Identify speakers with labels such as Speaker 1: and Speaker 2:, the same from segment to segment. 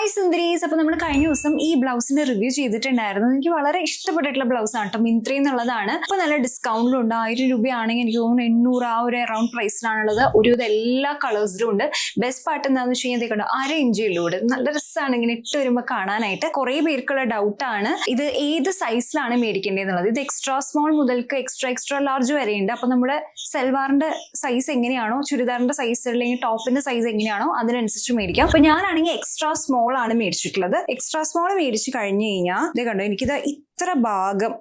Speaker 1: Hi സുന്ദരീസ്. അപ്പോൾ നമ്മൾ കഴിഞ്ഞ ദിവസം ഈ ബ്ലൗസിന്റെ റിവ്യൂ ചെയ്തിട്ടുണ്ടായിരുന്നു. എനിക്ക് വളരെ ഇഷ്ടപ്പെട്ടിട്ടുള്ള ബ്ലൗസ് ആണ് കേട്ടോ. മിന്ത്രയിൽ നിന്നുള്ളതാണ്. അപ്പോൾ നല്ല ഡിസ്കൗണ്ടിലുണ്ട്. 1000 രൂപയാണെങ്കിൽ എനിക്ക് തോന്നുന്നു 800 ആ ഒരു അറൌണ്ട് പ്രൈസിലാണുള്ളത്. ഒരുവിധം എല്ലാ കളേഴ്സിലും ഉണ്ട്. ബെസ്റ്റ് പാർട്ട് എന്താണെന്ന് വെച്ച് കഴിഞ്ഞാൽ കണ്ടോ, 1/2 ഇഞ്ചിലൂടെ നല്ല രസമാണ് ഇങ്ങനെ ഇട്ട് വരുമ്പോൾ കാണാനായിട്ട്. കുറേ പേർക്കുള്ള ഡൗട്ടാണ് ഇത് ഏത് സൈസിലാണ് മേടിക്കേണ്ടതെന്നുള്ളത്. ഇത് എക്സ്ട്രാ സ്മോൾ മുതൽക്ക് എക്സ്ട്രാ ലാർജ് വരെയുണ്ട്. അപ്പോൾ നമ്മുടെ സെൽവാറിന്റെ സൈസ് എങ്ങനെയാണോ, ചുരിദാറിന്റെ സൈസ് അല്ലെങ്കിൽ ടോപ്പിന്റെ സൈസ് എങ്ങനെയാണോ അതിനനുസരിച്ച് മേടിക്കാം. അപ്പോൾ ഞാനാണെങ്കിൽ എക്സ്ട്രാ സ്മോൾ ആണ് മേടിച്ചിട്ടുള്ളത്. എക്സ്ട്രാ സ്മോൾ മേടിച്ച് കഴിഞ്ഞു കഴിഞ്ഞാൽ ഇത് കണ്ടോ, എനിക്കിത് ഇത്ര ഭാഗം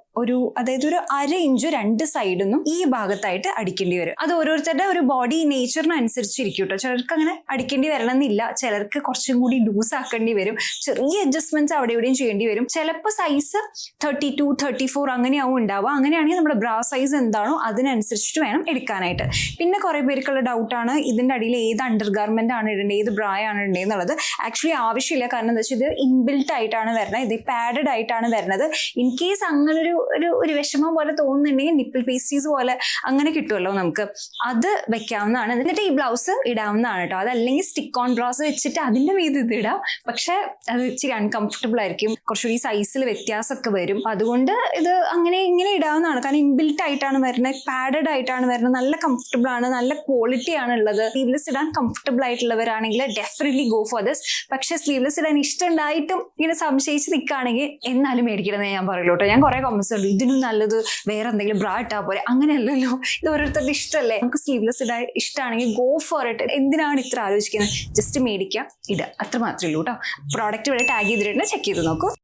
Speaker 1: അതായത് ഒരു 1/2 ഇഞ്ച് രണ്ട് സൈഡിന്നും ഈ ഭാഗത്തായിട്ട് അടിക്കേണ്ടി വരും. അത് ഓരോരുത്തരുടെ ഒരു ബോഡി നേച്ചറിനനുസരിച്ചിരിക്കും കേട്ടോ. ചിലർക്ക് അങ്ങനെ അടിക്കേണ്ടി വരണമെന്നില്ല. ചിലർക്ക് കുറച്ചും കൂടി ലൂസ് ആക്കേണ്ടി വരും. ചെറിയ അഡ്ജസ്റ്റ്മെന്റ്സ് അവിടെ എവിടെയും ചെയ്യേണ്ടി വരും. ചിലപ്പോൾ സൈസ് 32, 34 അങ്ങനെയാവും ഉണ്ടാവുക. അങ്ങനെയാണെങ്കിൽ നമ്മുടെ ബ്രാ സൈസ് എന്താണോ അതിനനുസരിച്ചിട്ട് വേണം എടുക്കാനായിട്ട്. പിന്നെ കുറെ പേർക്കുള്ള ഡൗട്ടാണ് ഇതിന്റെ അടിയിൽ ഏത് അണ്ടർ ഗാർമെന്റ് ആണ് ഇടേണ്ടത്, ഏത് ബ്രാ ആണ് ഇടേണ്ടത് എന്നുള്ളത്. ആക്ച്വലി ആവശ്യമില്ല. കാരണം എന്താ വെച്ചാൽ ഇത് ഇൻബിൽട്ട് ആയിട്ടാണ് വരുന്നത്, ഇത് പാഡഡ് ആയിട്ടാണ് വരുന്നത്. ഇൻ കേസ് അങ്ങനെ ഒരു വിഷമം പോലെ തോന്നുന്നുണ്ടെങ്കിൽ നിപ്പിൾ പേസ്റ്റീസ് പോലെ അങ്ങനെ കിട്ടുമല്ലോ നമുക്ക്, അത് വെക്കാവുന്നതാണ്. എന്നിട്ട് ഈ ബ്ലൗസ് ഇടാവുന്നതാണ് കേട്ടോ. അതല്ലെങ്കിൽ സ്റ്റിക്ക് ഓൺ ബ്രാസ് വെച്ചിട്ട് അതിന്റെ മീത് ഇത് ഇടാം. പക്ഷെ അത് ഇച്ചിരി അൺകംഫർട്ടബിൾ ആയിരിക്കും, കുറച്ചുകൂടി സൈസിൽ വ്യത്യാസമൊക്കെ വരും. അതുകൊണ്ട് ഇത് ഇങ്ങനെ ഇടാവുന്നതാണ്. കാരണം ഇൻബിൽട്ട് ആയിട്ടാണ് വരുന്നത്, പാഡഡ് ആയിട്ടാണ് വരുന്നത്, നല്ല കംഫർട്ടബിൾ ആണ്, നല്ല ക്വാളിറ്റി ആണ് ഉള്ളത്. സ്ലീവ്ലെസ് ഇടാൻ കംഫർട്ടബിൾ ആയിട്ടുള്ളവരാണെങ്കിൽ ഡെഫിനറ്റ്ലി ഗോ ഫോർ ദിസ്. പക്ഷെ സ്ലീവ്ലെസ് ഇടാൻ ഇഷ്ടമുണ്ടായിട്ടും ഇങ്ങനെ സംശയിച്ച് നിൽക്കുകയാണെങ്കിൽ എന്നാലും മേടിക്കണമെന്ന് ഞാൻ പറയുള്ളൂ കേട്ടോ. ഞാൻ കുറെ കമന്റ്സ് ഉണ്ട്, ഇതിനും നല്ലത് വേറെ എന്തെങ്കിലും ബ്രാ ഇട്ടാ പോലെ. അങ്ങനെയല്ലല്ലോ, ഇത് ഓരോരുത്തരുടെ ഇഷ്ടമല്ലേ. നമുക്ക് സ്ലീവ്ലെസ് ഇടാൻ ഇഷ്ടമാണെങ്കിൽ ഗോ ഫോർ ഇറ്റ്. എന്തിനാണ് ഇത്ര ആലോചിക്കുന്നത്? ജസ്റ്റ് മേടിക്കാം, ഇടുക, അത്ര മാത്രമേ ഉള്ളൂ കേട്ടോ. പ്രോഡക്റ്റ് ഇവിടെ ടാഗ് ചെയ്തിട്ടുണ്ട്, ചെക്ക് ചെയ്ത് നോക്കൂ.